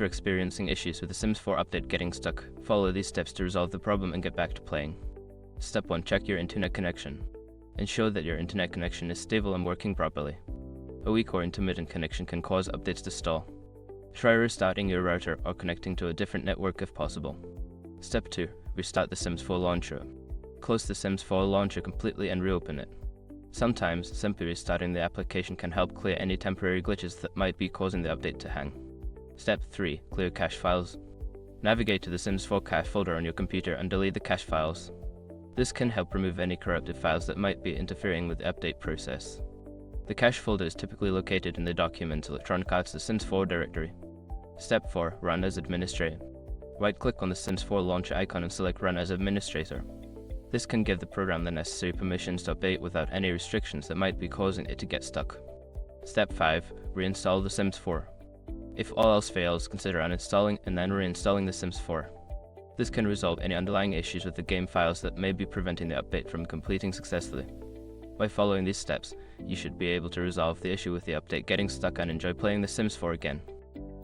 After experiencing issues with the Sims 4 update getting stuck, follow these steps to resolve the problem and get back to playing. Step 1. Check your internet connection. Ensure that your internet connection is stable and working properly. A weak or intermittent connection can cause updates to stall. Try restarting your router or connecting to a different network if possible. Step 2. Restart the Sims 4 launcher. Close the Sims 4 launcher completely and reopen it. Sometimes, simply restarting the application can help clear any temporary glitches that might be causing the update to hang. Step 3. Clear cache files. Navigate to the Sims 4 cache folder on your computer and delete the cache files. This can help remove any corrupted files that might be interfering with the update process. The cache folder is typically located in the Documents Electronic Arts The Sims 4 directory. Step 4. Run as administrator. Right-click on the Sims 4 launcher icon and select Run as Administrator. This can give the program the necessary permissions to update without any restrictions that might be causing it to get stuck. Step 5. Reinstall the Sims 4. If all else fails, consider uninstalling and then reinstalling the Sims 4. This can resolve any underlying issues with the game files that may be preventing the update from completing successfully. By following these steps, you should be able to resolve the issue with the update getting stuck and enjoy playing The Sims 4 again.